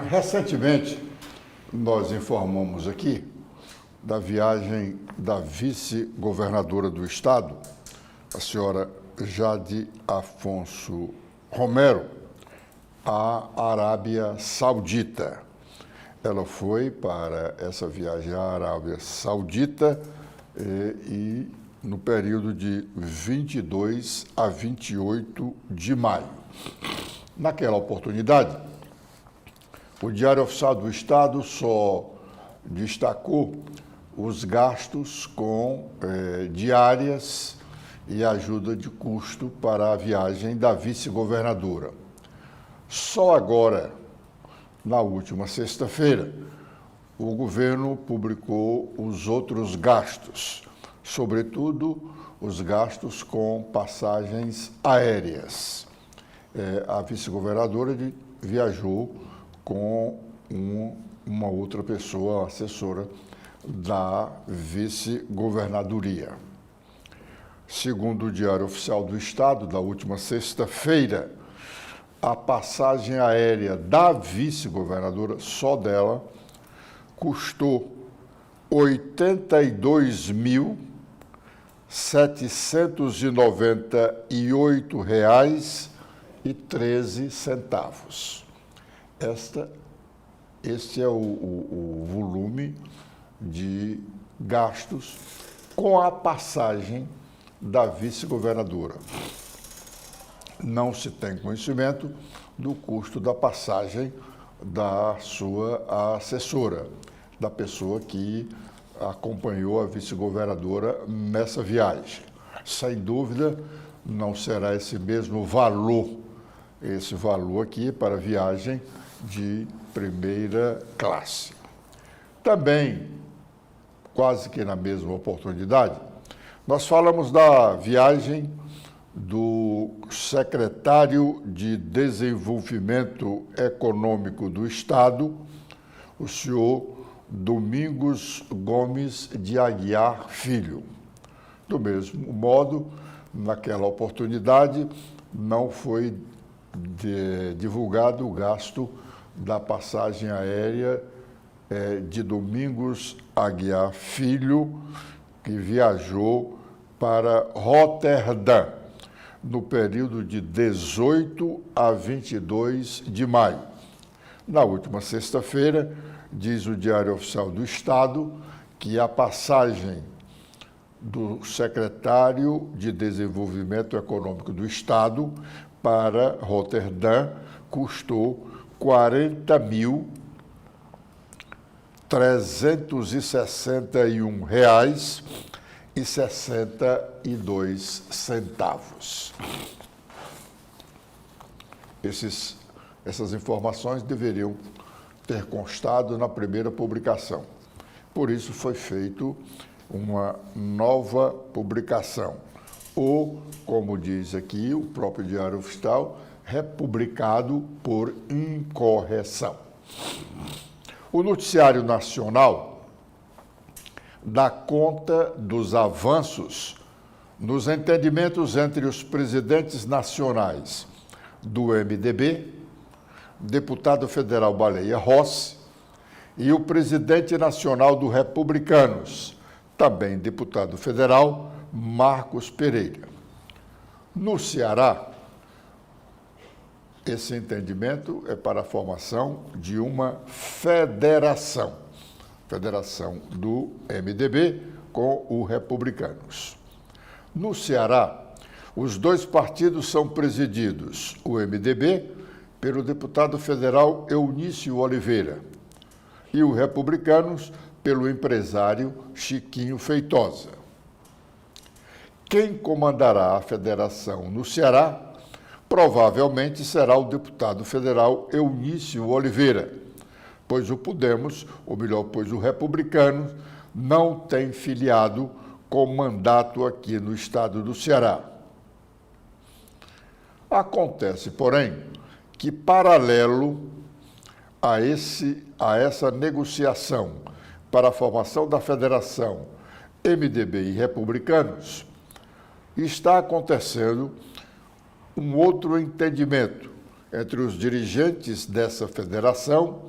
Recentemente, nós informamos aqui da viagem da vice-governadora do Estado, a senhora Jade Afonso Romero, à Arábia Saudita. Ela foi para essa viagem à Arábia Saudita e no período de 22 a 28 de maio. Naquela oportunidade, o Diário Oficial do Estado só destacou os gastos com diárias e ajuda de custo para a viagem da vice-governadora. Só agora, na última sexta-feira, o governo publicou os outros gastos, sobretudo os gastos com passagens aéreas. A vice-governadora viajou com uma outra pessoa, assessora da vice-governadoria. Segundo o Diário Oficial do Estado, da última sexta-feira, a passagem aérea da vice-governadora, só dela, custou R$ 82.798,13. Este é o volume de gastos com a passagem da vice-governadora. Não se tem conhecimento do custo da passagem da sua assessora, da pessoa que acompanhou a vice-governadora nessa viagem. Sem dúvida, não será esse mesmo valor, esse valor aqui para viagem de primeira classe. Também, quase que na mesma oportunidade, nós falamos da viagem do secretário de Desenvolvimento Econômico do Estado, o senhor Domingos Gomes de Aguiar Filho. Do mesmo modo, naquela oportunidade, não foi divulgado o gasto da passagem aérea de Domingos Aguiar Filho, que viajou para Roterdã, no período de 18 a 22 de maio. Na última sexta-feira, diz o Diário Oficial do Estado que a passagem do secretário de Desenvolvimento Econômico do Estado para Roterdã custou R$ 40.361,62. Essas informações deveriam ter constado na primeira publicação. Por isso foi feito uma nova publicação, ou, como diz aqui o próprio Diário Oficial, republicado por incorreção. O Noticiário Nacional dá conta dos avanços nos entendimentos entre os presidentes nacionais do MDB, deputado federal Baleia Rossi, e o presidente nacional do Republicanos, também deputado federal, Marcos Pereira. No Ceará, esse entendimento é para a formação de uma federação do MDB com o Republicanos. No Ceará, os dois partidos são presididos, o MDB, pelo deputado federal Eunício Oliveira, e o Republicanos, pelo empresário Chiquinho Feitosa. Quem comandará a federação no Ceará provavelmente será o deputado federal Eunício Oliveira, pois o Podemos, ou melhor, pois o Republicanos, não tem filiado com mandato aqui no estado do Ceará. Acontece, porém, que paralelo a essa negociação para a formação da federação MDB e Republicanos, está acontecendo um outro entendimento entre os dirigentes dessa federação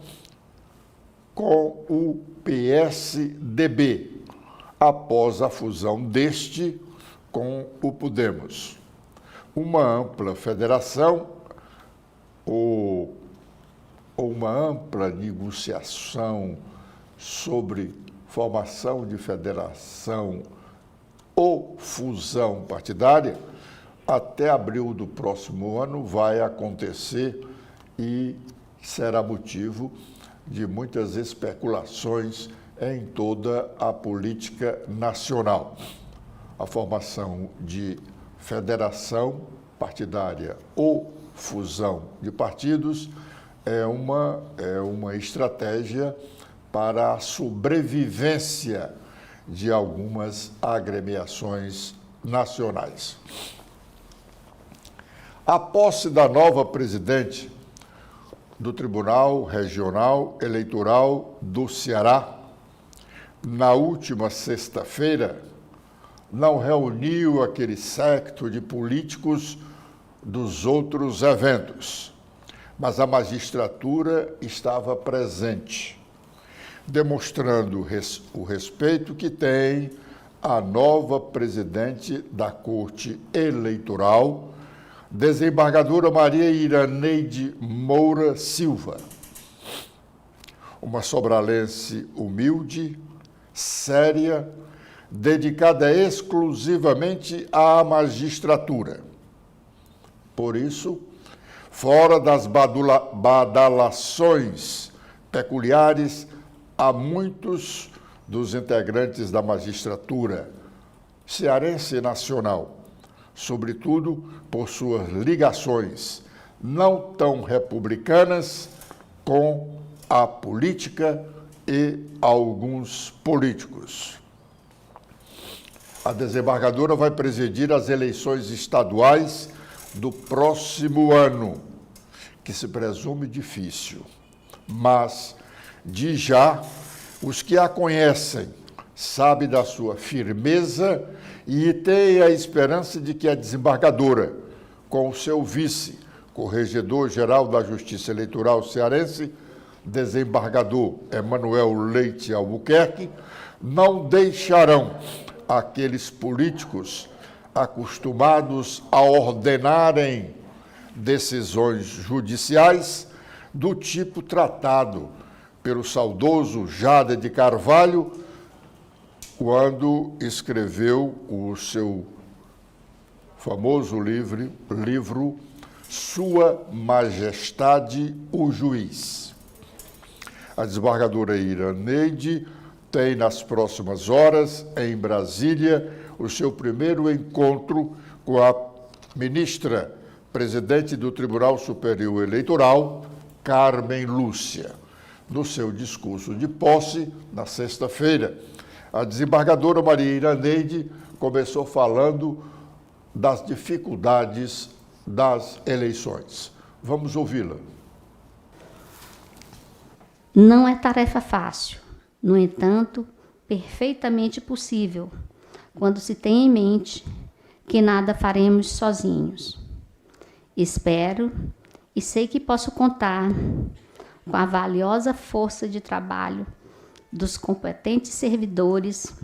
com o PSDB, após a fusão deste com o Podemos. Uma ampla federação ou uma ampla negociação sobre formação de federação ou fusão partidária, até abril do próximo ano vai acontecer e será motivo de muitas especulações em toda a política nacional. A formação de federação partidária ou fusão de partidos é uma estratégia para a sobrevivência de algumas agremiações nacionais. A posse da nova presidente do Tribunal Regional Eleitoral do Ceará, na última sexta-feira, não reuniu aquele séquito de políticos dos outros eventos, mas a magistratura estava presente, demonstrando o respeito que tem a nova presidente da Corte Eleitoral, desembargadora Maria Iraneide Moura Silva, uma sobralense humilde, séria, dedicada exclusivamente à magistratura. Por isso, fora das badalações peculiares a muitos dos integrantes da magistratura cearense e nacional, sobretudo por suas ligações não tão republicanas com a política e alguns políticos. A desembargadora vai presidir as eleições estaduais do próximo ano, que se presume difícil, mas de já os que a conhecem sabem da sua firmeza e têm a esperança de que a desembargadora, com o seu vice, corregedor-geral da Justiça Eleitoral cearense, desembargador Emanuel Leite Albuquerque, não deixarão aqueles políticos acostumados a ordenarem decisões judiciais do tipo tratado pelo saudoso Jade de Carvalho quando escreveu o seu famoso livro Sua Majestade o Juiz. A desembargadora Iraneide tem nas próximas horas, em Brasília, o seu primeiro encontro com a ministra presidente do Tribunal Superior Eleitoral, Carmen Lúcia. No seu discurso de posse, na sexta-feira, a desembargadora Maria Iraneide começou falando das dificuldades das eleições. Vamos ouvi-la. Não é tarefa fácil, no entanto, perfeitamente possível, quando se tem em mente que nada faremos sozinhos. Espero e sei que posso contar com a valiosa força de trabalho dos competentes servidores,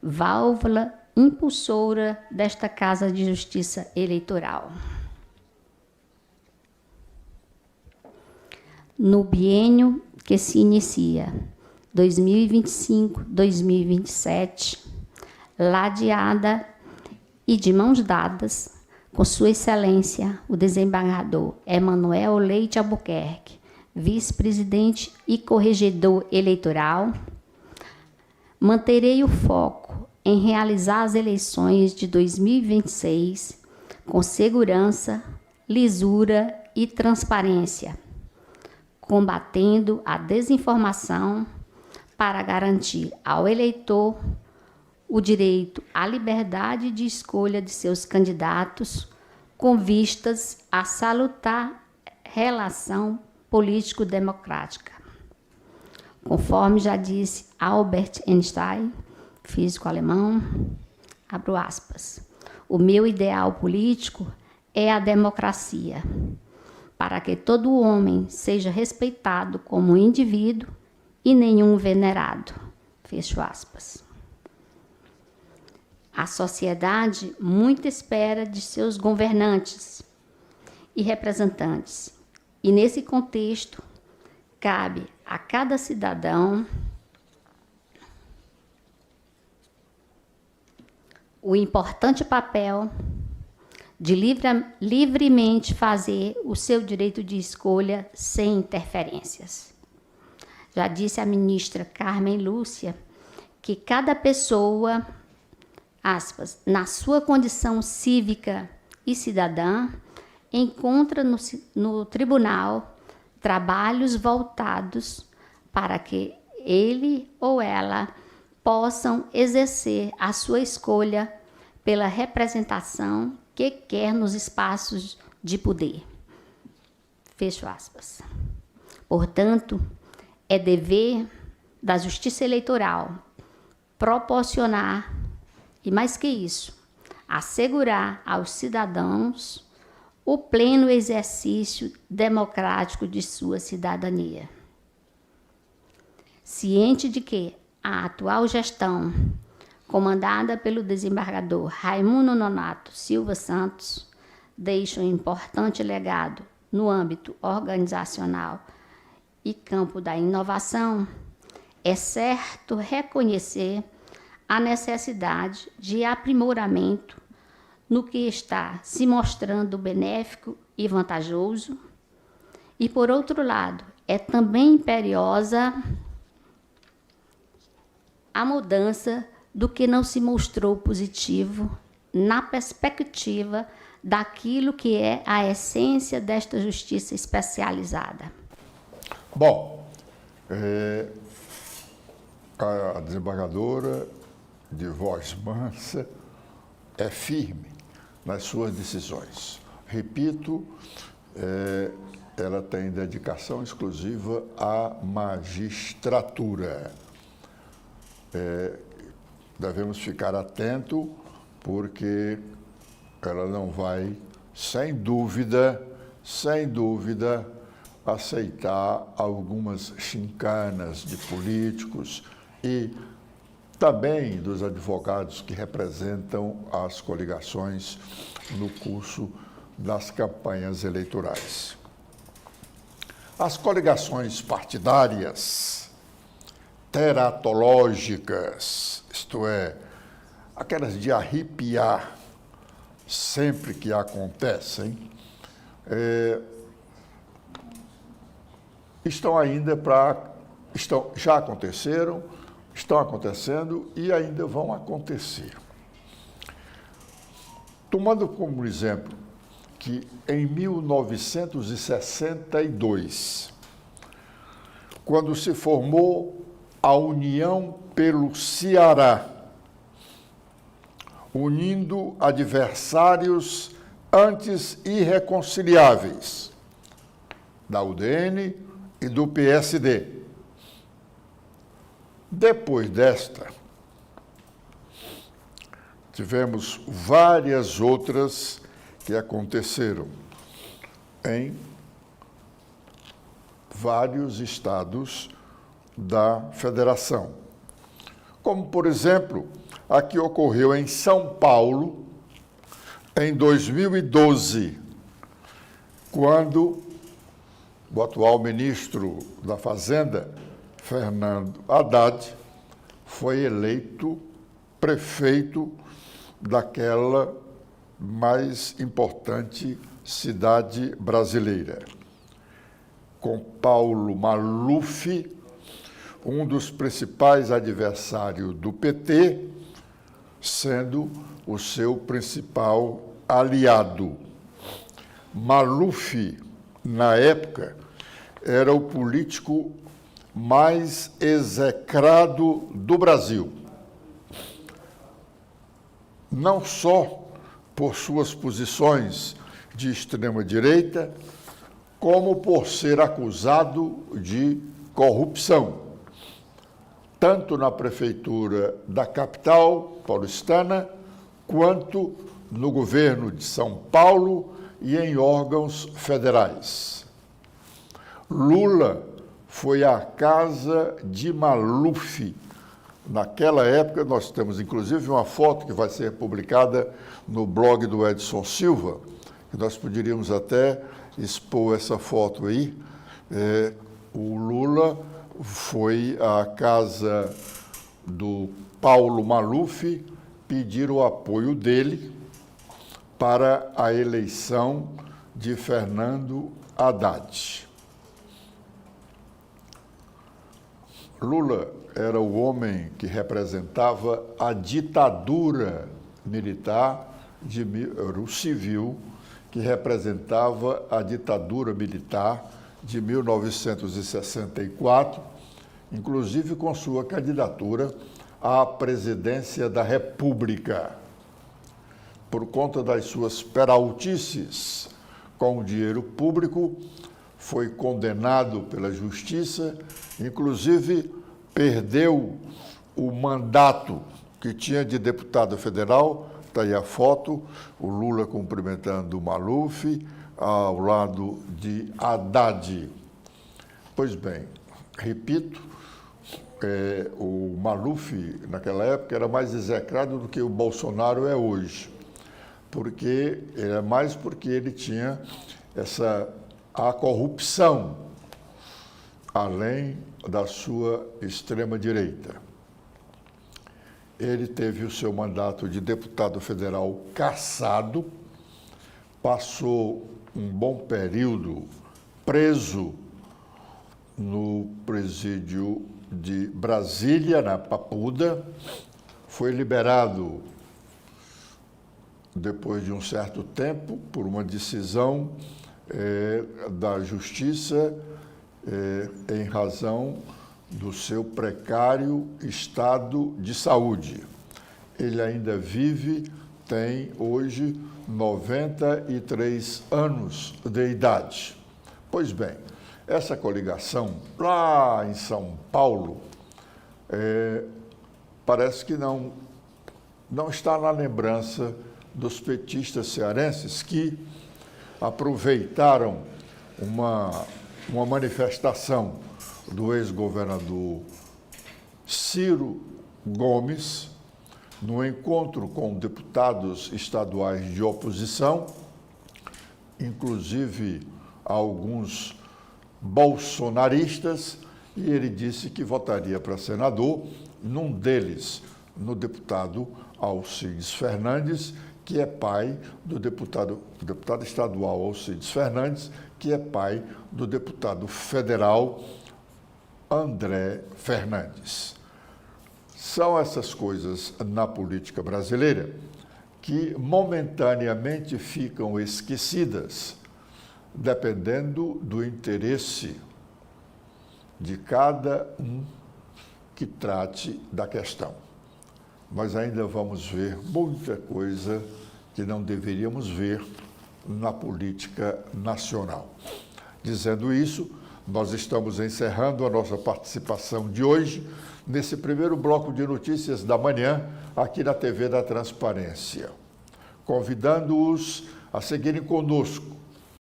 válvula impulsora desta Casa de Justiça Eleitoral. No biênio que se inicia, 2025-2027, ladeada e de mãos dadas com Sua Excelência, o desembargador Emanuel Leite Albuquerque, vice-presidente e corregedor eleitoral, manterei o foco em realizar as eleições de 2026 com segurança, lisura e transparência, combatendo a desinformação para garantir ao eleitor o direito à liberdade de escolha de seus candidatos com vistas à salutar relação político-democrática. Conforme já disse Albert Einstein, físico alemão, abro aspas, o meu ideal político é a democracia. para que todo homem seja respeitado como indivíduo e nenhum venerado. Fecho aspas. A sociedade muito espera de seus governantes e representantes, e nesse contexto cabe a cada cidadão o importante papel de livremente fazer o seu direito de escolha sem interferências. Já disse a ministra Carmen Lúcia que cada pessoa, aspas, na sua condição cívica e cidadã, encontra no tribunal trabalhos voltados para que ele ou ela possam exercer a sua escolha pela representação que quer nos espaços de poder. Fecho aspas. Portanto, é dever da Justiça Eleitoral proporcionar, e mais que isso, assegurar aos cidadãos o pleno exercício democrático de sua cidadania. Ciente de que a atual gestão, comandada pelo desembargador Raimundo Nonato Silva Santos, deixa um importante legado no âmbito organizacional e campo da inovação, é certo reconhecer a necessidade de aprimoramento no que está se mostrando benéfico e vantajoso, e, por outro lado, é também imperiosa a mudança do que não se mostrou positivo na perspectiva daquilo que é a essência desta justiça especializada. Bom, a desembargadora, de voz mansa, é firme nas suas decisões. Repito, ela tem dedicação exclusiva à magistratura. Devemos ficar atentos, porque ela não vai, sem dúvida, aceitar algumas chincanas de políticos e também dos advogados que representam as coligações no curso das campanhas eleitorais. As coligações partidárias, teratológicas, isto é, aquelas de arrepiar sempre que acontecem, já aconteceram, estão acontecendo e ainda vão acontecer. Tomando como exemplo que em 1962, quando se formou a União pelo Ceará, unindo adversários antes irreconciliáveis da UDN e do PSD. Depois desta, tivemos várias outras que aconteceram em vários estados da federação. Como, por exemplo, a que ocorreu em São Paulo, em 2012, quando o atual ministro da Fazenda, Fernando Haddad, foi eleito prefeito daquela mais importante cidade brasileira, com Paulo Maluf, um dos principais adversários do PT, sendo o seu principal aliado. Maluf, na época, era o político mais execrado do Brasil. Não só por suas posições de extrema-direita, como por ser acusado de corrupção, tanto na prefeitura da capital paulistana, quanto no governo de São Paulo e em órgãos federais. Lula foi à casa de Maluf. Naquela época, nós temos inclusive uma foto que vai ser publicada no blog do Edson Silva, que nós poderíamos até expor essa foto aí. O Lula foi à casa do Paulo Maluf pedir o apoio dele para a eleição de Fernando Haddad. Lula era o homem que representava a ditadura militar, era o civil que representava a ditadura militar de 1964, inclusive com sua candidatura à presidência da República. Por conta das suas peraltices com o dinheiro público, foi condenado pela justiça, inclusive perdeu o mandato que tinha de deputado federal. Está aí a foto, o Lula cumprimentando o Maluf, ao lado de Haddad. Pois bem, repito, o Maluf, naquela época, era mais execrado do que o Bolsonaro é hoje, porque ele tinha a corrupção, além da sua extrema-direita. Ele teve o seu mandato de deputado federal cassado, passou um bom período preso no presídio de Brasília, na Papuda, foi liberado depois de um certo tempo por uma decisão da Justiça em razão do seu precário estado de saúde. Ele ainda vive, tem hoje 93 anos de idade. Pois bem, essa coligação lá em São Paulo parece que não está na lembrança dos petistas cearenses que aproveitaram uma manifestação do ex-governador Ciro Gomes no encontro com deputados estaduais de oposição, inclusive alguns bolsonaristas, e ele disse que votaria para senador, num deles, no deputado Alcides Fernandes, que é pai do deputado estadual Alcides Fernandes, que é pai do deputado federal André Fernandes. São essas coisas na política brasileira que momentaneamente ficam esquecidas, dependendo do interesse de cada um que trate da questão. Mas ainda vamos ver muita coisa que não deveríamos ver na política nacional. Dizendo isso, nós estamos encerrando a nossa participação de hoje nesse primeiro bloco de notícias da manhã aqui na TV da Transparência, convidando-os a seguirem conosco